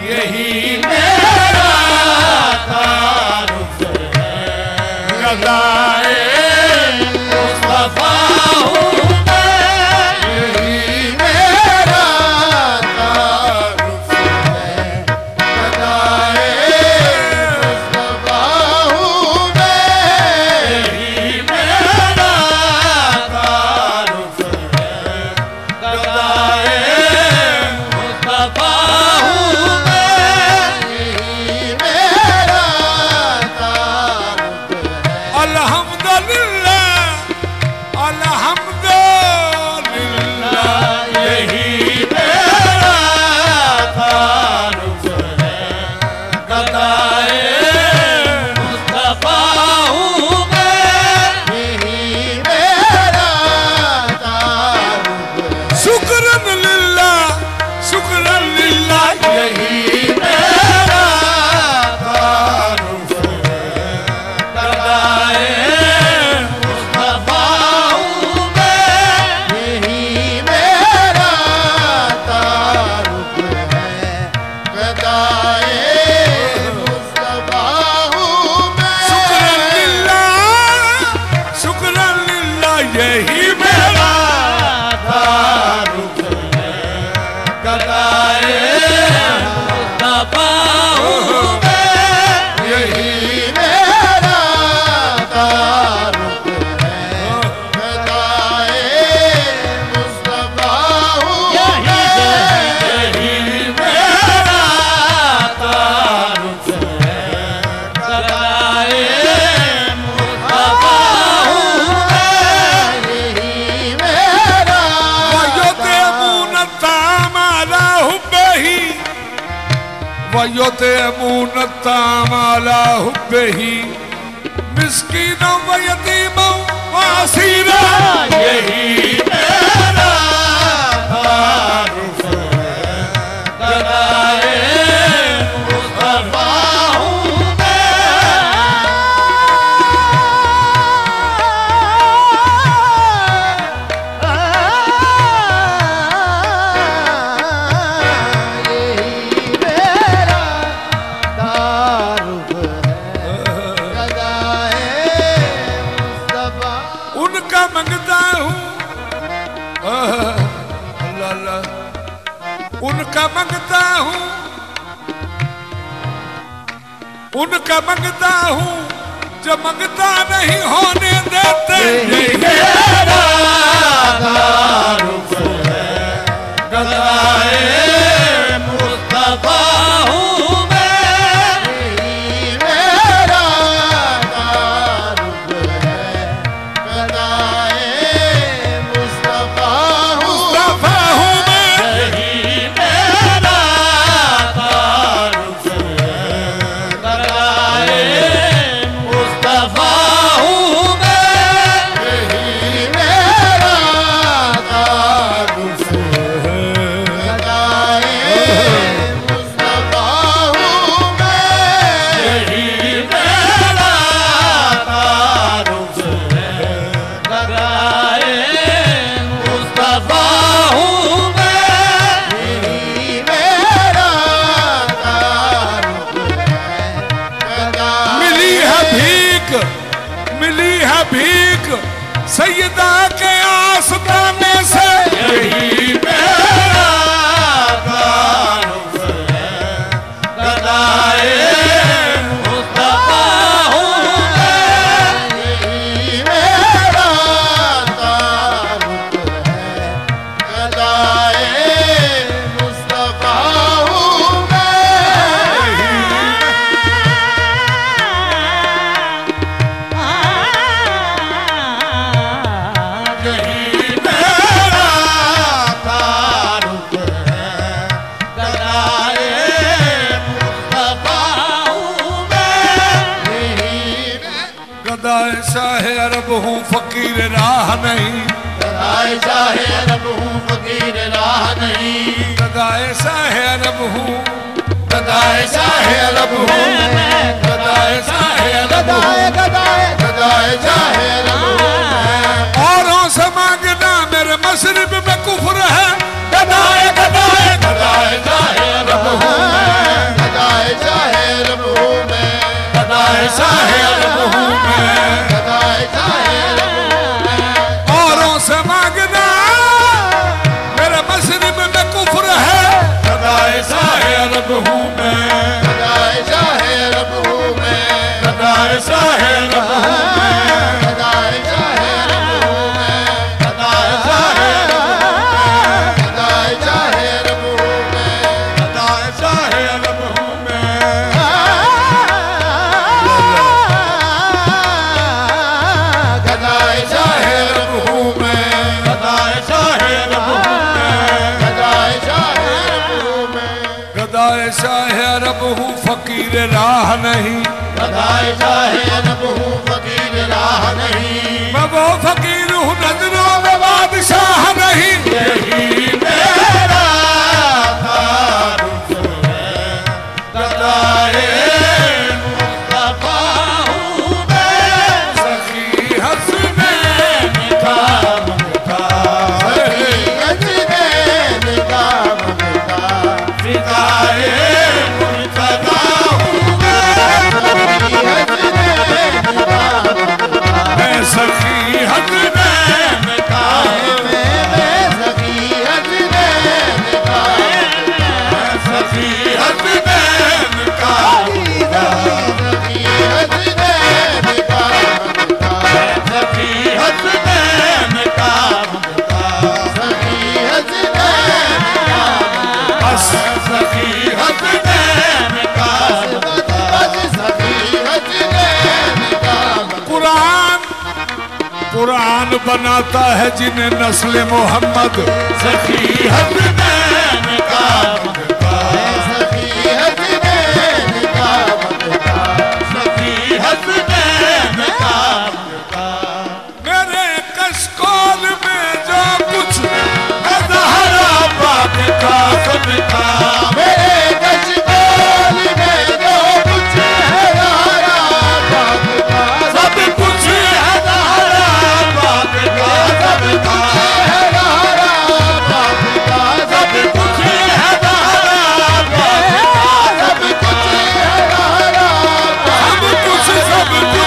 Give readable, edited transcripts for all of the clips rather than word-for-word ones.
यही मेरा तारुफ है, गदाए मुस्तफा हूँ मैं, यही मेरा तारुफ है, गदाए मुस्तफा हूँ मैं, यही मेरा तारुफ है, गदाए मुस्तफा हूँ मैं, यही मेरा तारुफ है। अल्हम्दुलिल्लाह अल्हम्दुलिल्लाह, यही मेरा तारुफ है, गदाए मुस्तफा हूँ मैं, यही मेरा तारुफ है। शुक्रन लिल्लाह, शुक्रन लिल्लाह, यही मेरा तारुफ है, गदाए मुस्तफा हूँ मैं, यही मेरा तारुफ है, गदाए मुस्तफा हूँ मैं। शुक्रन लिल्लाह, शुक्रन लिल्लाह, यही मेरा तारुफ है, गदाए मुस्तफा हूँ मैं, यही मेरा तारुफ है, गदाए मुस्तफा हूँ मैं, यही मेरा तारुफ है, गदाए मुस्तफा हूँ मैं, यही मेरा। वयुतइमूनत्ताम अला हुब्बिही मिस्कीना व यतीमा व असीरा, यही मेरा तारुफ है, गदाए मुस्तफा हूँ उनका मंगता हूँ, अल्लाह अल्लाह, उनका मंगता हूँ, उनका मंगता हूँ, जो मंगता नहीं होने देते, यही मेरा तारुफ है, गदाए मुस्तफा हूँ मैं, यही मेरा तारुफ है, गदाए मुस्तफा हूँ मैं, यही मेरा तारुफ है, गदाए मुस्तफा हूँ मैं, यही मेरा तारुफ है, गदाए मुस्तफा हूँ मैं, यही मेरा तारुफ है, गदाए मुस्तफा हूँ मैं, यही मेरा तारुफ है, गदाए। मिली है भीख, मिली है भीख सैयदा के आस्ताने से, यही मेरा तारुफ है, गदाए मुस्तफा हूँ मैं, यही मेरा तारुफ है, गदाए मुस्तफा हूँ मैं, यही मेरा तारुफ है, गदाए मुस्तफा हूँ मैं, यही गदाए शाहे अरब हूँ फकीर राह नहीं, गदाए शाहे अरब हूँ फकीर राह नहीं, गदाए शाहे अरब हूँ, गदाए शाहे अरब हूँ, गदाए शाहे अरब हूँ, गदाए शाहे अरब हूँ। औरों से मांगना मेरे मशरब में कुफ्र है, गदाए गदाए गदाए शाहे अरब हूँ। रब हूँ मैं, गदाए शाह रब हूँ मैं, गदाए शाह रब हूँ मैं, गदाए शाह रब हूँ मैं, गदाए शाह रब हूँ मैं, गदाए शाह रब हूँ मैं, गदाए शाह रब हूँ मैं। गदाए शाह रब हूँ मैं, गदाए शाह रब हूँ मैं, गदाए शाह रब हूँ मैं, गदाए शाह रब हूँ फकीर राह नहीं, गदाए शाह रब हूँ फकीर राह नहीं, मैं वो फकीर हूँ नजरों में बादशाह नहीं। यही मेरा तारुफ है, गदाए मुस्तफा हूँ मैं, सखी हसनैन का मुख्तार, हसनैन का मुख्तार, फिदाए मुर्तज़ा हूँ मैं, सखी हसनैन का, मैं सखी हसनैन का, सखी हसनैन का, सखी हसनैन का, सखी हसनैन का सखी हसनैन का, बस सखी हसनैन का। बस सखी हसनैन का, कुरान बनाता है जिन्हें नस्ल मोहम्मद, सखी हसनैन का सखी हसनैन का, सखी हसनैन का। मेरे कशकोल में जो कुछ है ज़हरा पाक का सदका, मेरे कशकोल में जो कुछ है ज़हरा पाक का, सब कुछ है ज़हरा पाक का सदका, है ज़हरा पाक का, सब कुछ है ज़हरा पाक का, सब कुछ है ज़हरा पाक सब कुछ है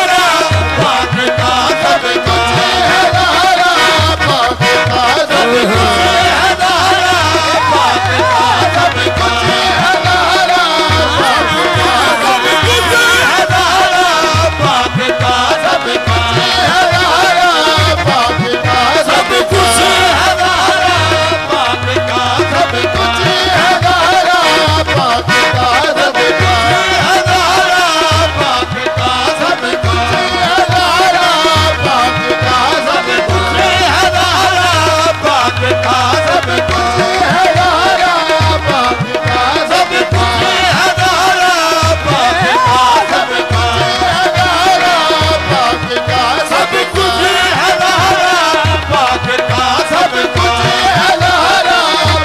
ज़हरा पाक का, सब कुछ है ज़हरा पाक का, सब है ज़हरा पाक का, सब कुछ है ज़हरा पाक का, सब कुछ है ज़हरा पाक का, सब कुछ है ज़हरा पाक का, सब कुछ है ज़हरा पाक का, सब कुछ है ज़हरा पाक का, सब है ज़हरा पाक का, सब कुछ है ज़हरा पाक का, सब सब कुछ है ज़हरा पाक का, सब कुछ है ज़हरा पाक का, सब कुछ है ज़हरा पाक का, सब कुछ है ज़हरा पाक का, सब कुछ है ज़हरा पाक का, सब कुछ है ज़हरा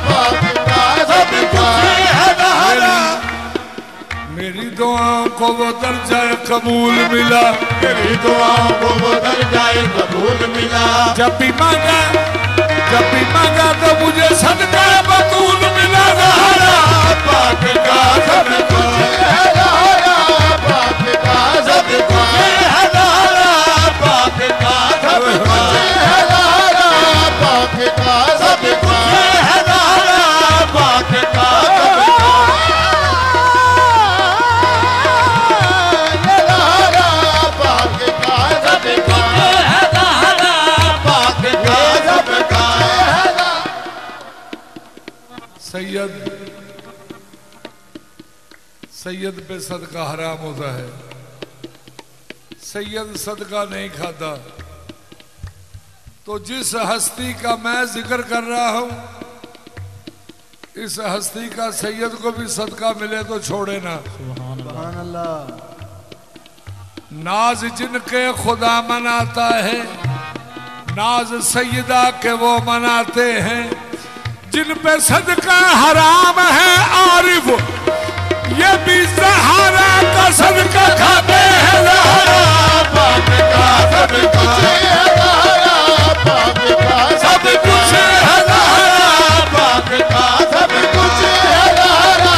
पाक का, सब कुछ है ज़हरा। मेरी दुआओं को वो दर्जा कबूल मिला, मेरी दुआओं को वो दर्जाए कबूल मिला, जब भी मांगा तो मुझे सदका बतूल मिला। ज़हरा पाक का सब कुछ है ज़हरा पाक का, सब कुछ है ज़हरा पाक का, सब कुछ है ज़हरा पाक का, सब कुछ है ज़हरा पाक का, सब ज़हरा पाक का, सब कुछ है ज़हरा पाक का, सब का। सैयद पे सदका हराम होता है, सैयद सदका नहीं खाता। तो जिस हस्ती का मैं जिक्र कर रहा हूं, इस हस्ती का सैयद को भी सदका मिले तो छोड़े ना। सुभान अल्लाह, नाज जिनके खुदा मनाता है, नाज सैयदा के वो मनाते हैं, जिन पे सदका हराम है आरिफ, ये भी ज़हरा का सदका खाते हैं। ज़हरा पाक का सब कुछ है ज़हरा पाक का, सब कुछ है ज़हरा पाक का, सब कुछ है ज़हरा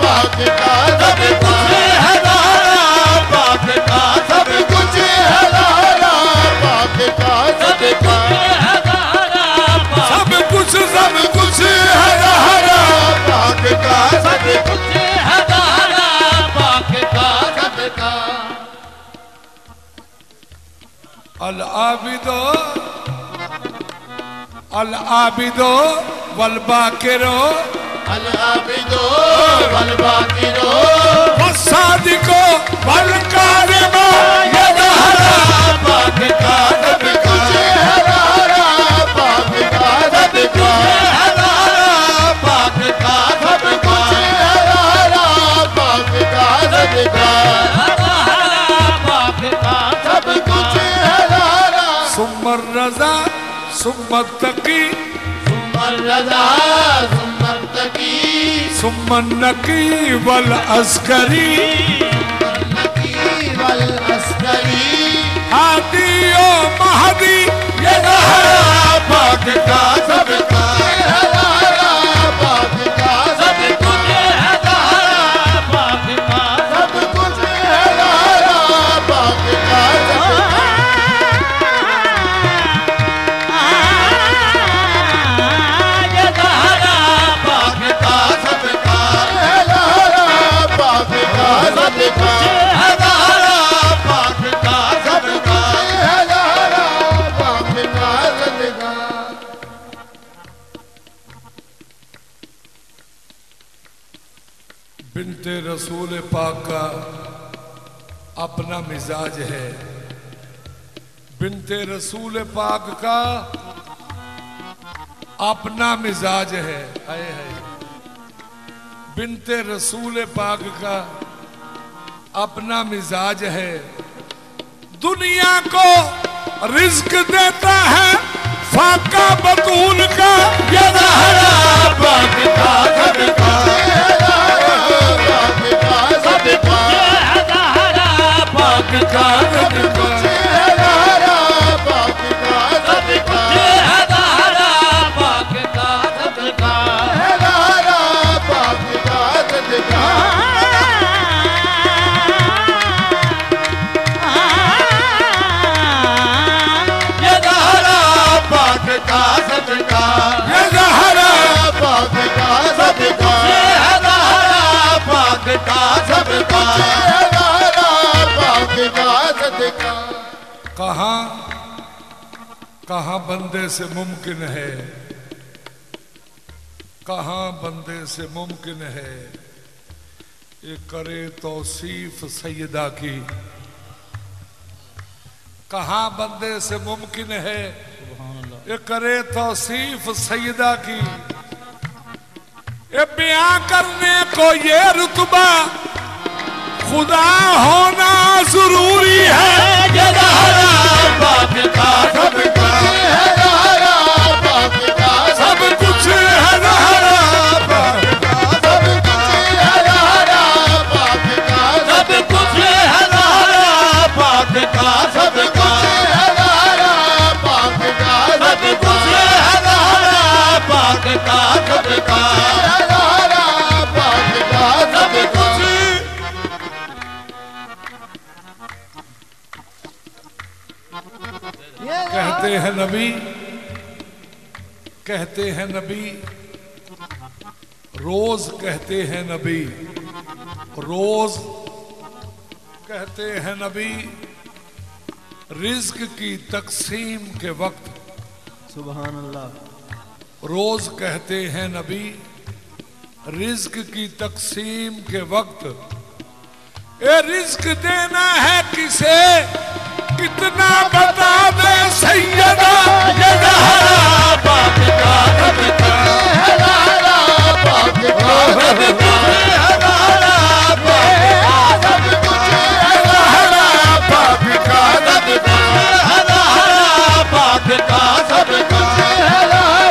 पाक का, सब कुछ है ज़हरा पाक का, सब कुछ है ज़हरा पाक का, सब कुछ है ज़हरा पाक, सब कुछ है ज़हरा पाक का, आबिदो अल आबिदो वल बाकिरो अल आबिदो वल बाकिरो वसादिको वल कारिमो यदहरा पाक का सब कुछ हरारा पाक का सब कुछ हरारा पाक का सब कुछ हरारा पाक का सब का हरारा पाक का सब कुछ हरारा सुम्मर रजा सुम्मत तकी सुम्मर रजा सुम्मर तकी सुम्मन नकी वल अस्करी नकी वल अस्करी हादियो महदी यदहरा पाक का सब का हरारा पाक का सब कुछ हरारा पाक का सब कुछ हरारा पाक का सब यदहरा पाक का सब का हरारा पाक का सब का हरारा पाक का सब का हरारा पाक का सब का। बिन्ते रसूल पाक का अपना मिजाज है। बिन्ते रसूल पाक का अपना मिजाज है। हाय हाय बिन्ते रसूल पाक का अपना मिजाज है। दुनिया को रिज्क देता है फाका बतूल का यदहरा पाक का सब का पाक का सब का यदहरा पाक का सब कुछ हरारा पाक का सब का यदहरा पाक का सब का हरारा पाक का सब का यदहरा पाक का सब का यदहरा पाक का सब का हरारा पाक का सब का हरारा पाक का सब का। कहाँ कहाँ बंदे से मुमकिन है, कहाँ बंदे से मुमकिन है ये करे तौसीफ सैयदा की। कहाँ बंदे से मुमकिन है ये करे तौसीफ सैयदा की। ये बयां करने को ये रुतबा खुदा होना जरूरी है। यदहरा पाक का सब का हरारा पाक का सब कुछ हरारा पाक का सब कुछ हरारा पाक का सब कुछ हरारा पाक का सब कुछ हरारा पाक का सब कुछ हरारा पाक का सब का हरारा पाक का सब कुछ। कहते हैं नबी, कहते हैं नबी, रोज कहते हैं नबी, रोज कहते हैं नबी, रिज्क की तकसीम के वक्त। सुभान अल्लाह। रोज कहते हैं नबी, रिज्क की तकसीम के वक्त। ये रिज्क देना है किसे कितना बता दे सैयदा। यदहरा पाक का सब का हरारा पाक का सब कुछ हरारा पाक का सब कुछ हरारा पाक का सब कुछ हरारा पाक का सब कुछ हरारा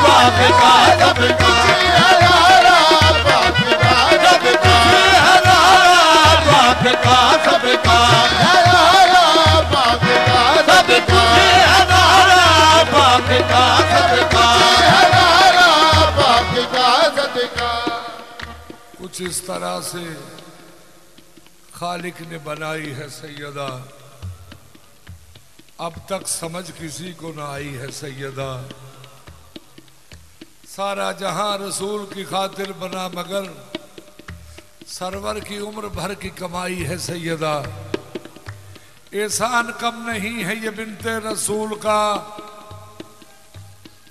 पाक का सब कुछ हरारा पाक का सब कुछ हरारा पाक का सब का हरारा पाक का सब कुछ हरारा पाक का सब का हरारा पाक का सब का। कुछ इस तरह से खालिक ने बनाई है सैयदा, अब तक समझ किसी को ना आई है सैयदा। सारा जहां रसूल की खातिर बना मगर सरवर की उम्र भर की कमाई है सैयदा। एहसान कम नहीं है ये बिनते रसूल का,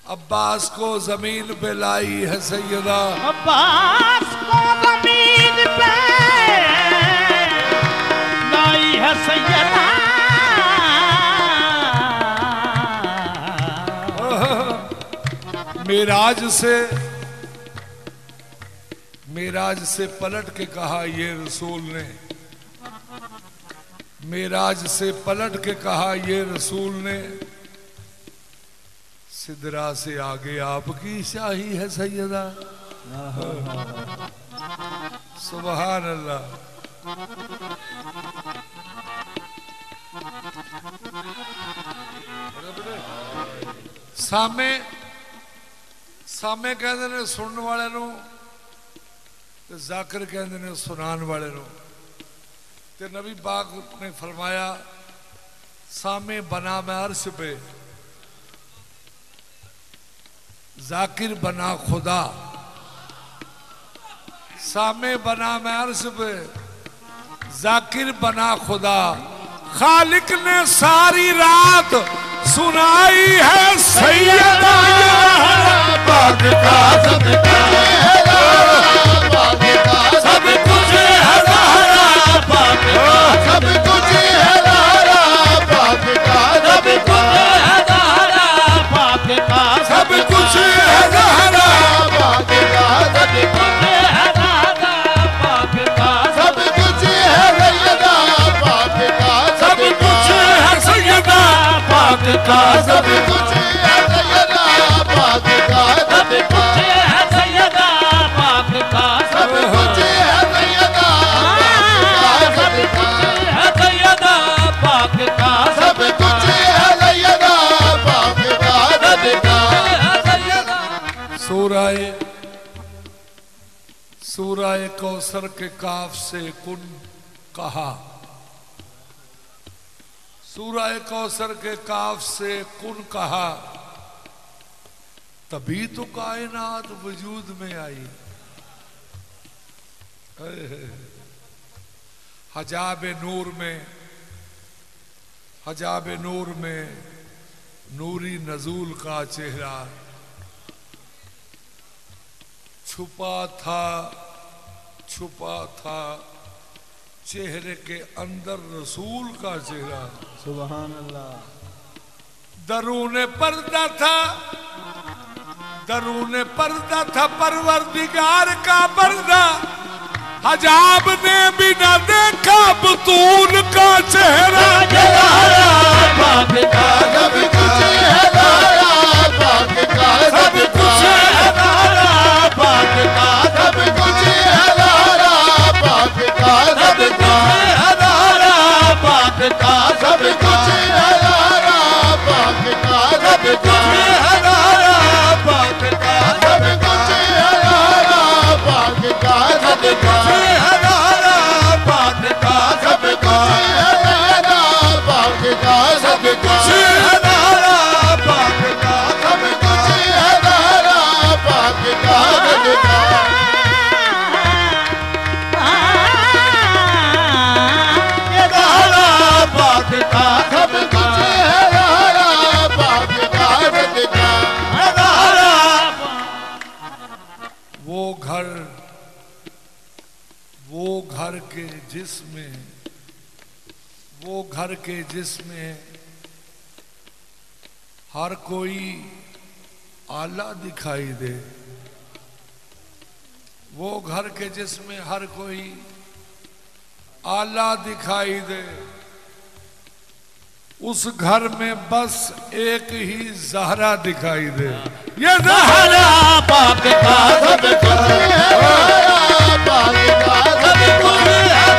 अब्बास को जमीन पे लाई है सैयदा, अब्बास को जमीन पे लाई है सैयदा। मेराज से पलट के कहा ये रसूल ने, मेराज से पलट के कहा ये रसूल ने, सिदरा से आगे आपकी शाही है सैयदा। सुभान अल्लाह। सामे सामे कहते ने सुनने वाले नू, ते जाकिर कहते ने सुनान वाले नू। ते नबी पाक ने फरमाया सामे बना मैं अर्श पे, जाकिर बना खुदा। सामे बना मैं अर्श पे, जाकिर बना खुदा। खालिक ने सारी रात सुनाई है सैयदा, पाक का सदका है पाक का सब कुछ है ज़हरा, पाक का सब कुछ है ज़हरा, पाक का सब कुछ है ज़हरा, पाक का सब कुछ है ज़हरा, पाक का सब कुछ है ज़हरा, पाक का सब कुछ है सैयदा, पाक का सब कुछ है सैयदा, पाक का सब कुछ है सैयदा, पाक का सब कुछ है सैयदा, पाक का सब कुछ है सैयदा, पाक का सब कुछ है सैयदा, पाक का सब कुछ है सैयदा, पाक का सब कुछ है सैयदा। सूराए कौसर के काफ से कुन कहा, सूराए कौसर के काफ से कुन कहा, तभी तो कायनात वजूद में आई। हजाब नूर में, हजाब नूर में नूरी नजूल का चेहरा छुपा था चेहरे के अंदर रसूल का चेहरा। सुभान अल्लाह। दरूने पर्दा था, दरूने पर्दा था परवरदिगार का पर्दा, हजाब ने भी न देखा बतूल का चेहरा। पाक का सब कुछ है ज़हरा, पाक का सब कुछ है ज़हरा, पाक का सब कुछ है ज़हरा, पाक का सब कुछ है ज़हरा, पाक का सब कुछ है ज़हरा, पाक का सब कुछ है ज़हरा, पाक का सब कुछ है ज़हरा, पाक का सब कुछ है ज़हरा, पाक का सब कुछ है ज़हरा, पाक का सब कुछ है ज़हरा, पाक का सब कुछ है ज़हरा, पाक का सब कुछ पाक का सब कुछ है ज़हरा, पाक का सब कुछ है ज़हरा। वो घर के जिसमें, वो घर के जिसमें हर कोई आला दिखाई दे, वो घर के जिसमें हर कोई आला दिखाई दे, उस घर में बस एक ही ज़हरा दिखाई दे। ये ज़हरा पाक का सब कुछ है ज़हरा, पाक का सब कुछ है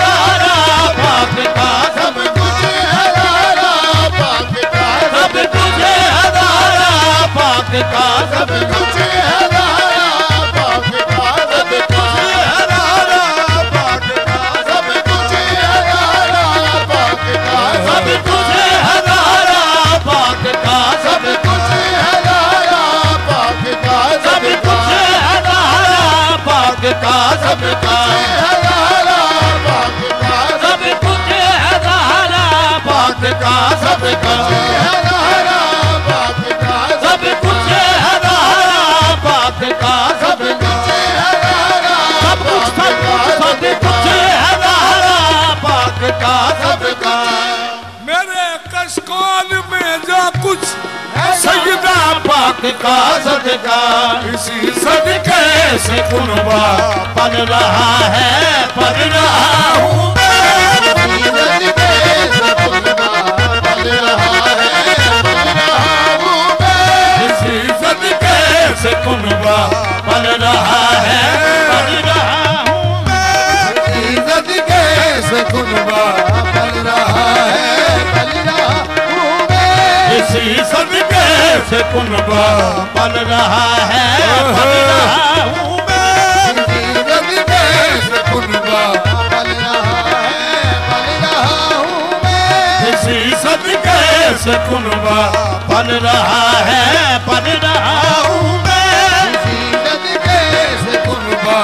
ज़हरा, पाक का सब कुछ है ज़हरा, पाक का सब कुछ है ज़हरा, पाक का सब कुछ है ज़हरा, पाक का सब कुछ है ज़हरा, पाक का सब कुछ है ज़हरा, पाक का सब कुछ है ज़हरा, पाक का सब कुछ है ज़हरा, पाक का सब कुछ है ज़हरा, पाक का सब कुछ है ज़हरा, पाक का सब कुछ है ज़हरा, पाक पाक का सबका हरा पाक का सब कुछ हरा पाक का सब कुछ हरा सब कुछ हरा पाक का सबका मेरे कशकोल में जो कुछ सजदा पाक का सदका इसी सदके से कुनबा पल रहा है पल रहा हूँ इसी सदके से कुनबा पल रहा है पल रहा हूँ इसी सदके से कुनबा पल रहा है पल रहा हूँ इसी सदके से कुनबा पल रहा है पल रहा हूँ इसी सदके से कुनबा पल रहा है पल रहा हूँ इसी सदके से कुनबा पल रहा है पल रहा हूँ इसी सदके से कुनबा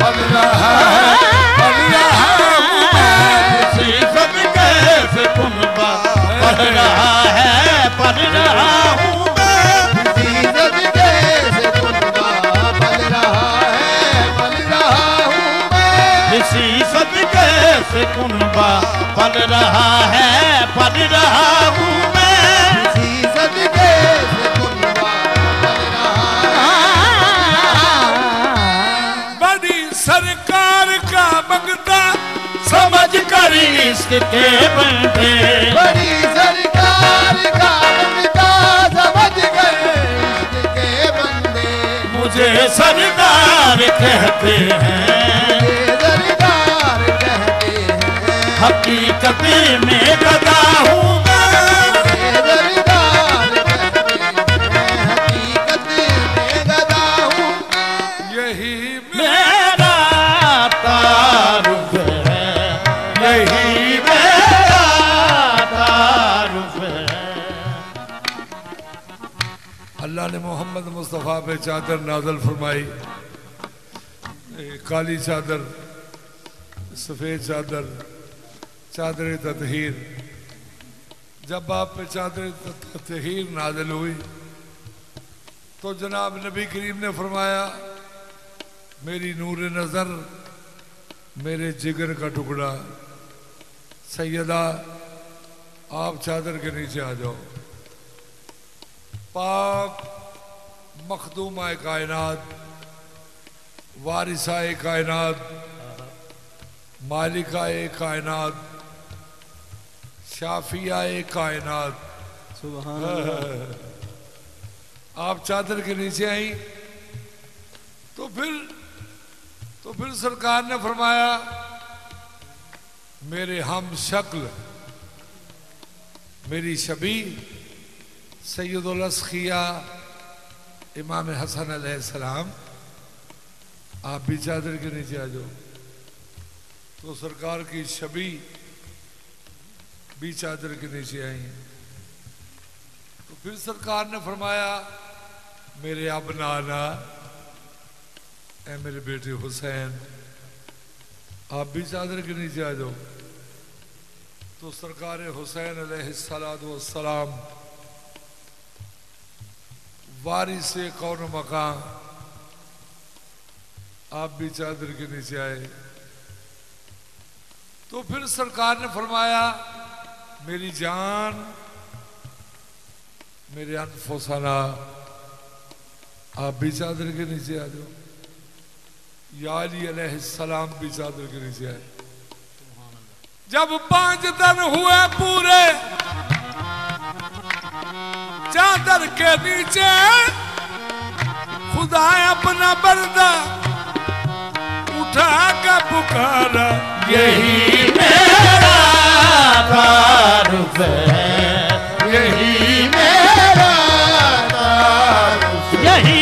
पल रहा है पल रहा हूँ इसी सदके से कुनबा पल रहा है पल रहा हूँ इसी सदके से कुनबा पल रहा है पल रहा हूँ इसी सदके से कुनबा पल रहा है पल रहा हूँ इसी सदके से कुनबा पल रहा है। बड़ी सरकार का मंगता समझ कर इश्क के बंदे बड़ी सरकार का मंगता समझ कर इश्क के बंदे मुझे सरदार कहते हैं ये सरकार कहते हैं हकीकत में गदा हूँ ये सरकार कहते हैं हकीकत में गदा हूँ यही मेरा तारुफ है यही मेरा तारुफ है अल्लाह ने मोहम्मद मुस्तफ़ा पे चादर नाज़िल फरमाई काली चादर सफ़ेद चादर चादर ततहीर जब आप पे चादर ततहीर नाज़िल हुई तो जनाब नबी करीम ने फरमाया मेरी नूर नज़र मेरे जिगर का टुकड़ा सैयदा आप चादर के नीचे आ जाओ पाक मखदूमा कायनात वारिसा कायनात मालिका कायनात शाफिया कायनात सुभान अल्लाह। आप चादर के नीचे आई तो फिर सरकार ने फरमाया मेरे हम शक्ल मेरी शबी सैयदुल अस्खिया इमाम हसन अलैहिस्सलाम आप भी चादर के नीचे आ जाओ तो सरकार की शबी भी चादर के नीचे आई तो फिर सरकार ने फरमाया मेरे अब नाना ऐ मेरे बेटे हुसैन आप भी चादर के नीचे आ जाओ तो सरकार हुसैन अलैहिस्सलाम वारिस कौन मकान आप भी चादर के नीचे आए तो फिर सरकार ने फरमाया मेरी जान मेरे अनफुसना आप भी चादर के नीचे आ जाओ या अली अलैहिस्सलाम भी चादर के नीचे आए जब 5 दिन हुए पूरे चादर के नीचे खुदा अपना बंदा उठा के पुकारा यही मेरा तारुफ है यही मेरा तारुफ यही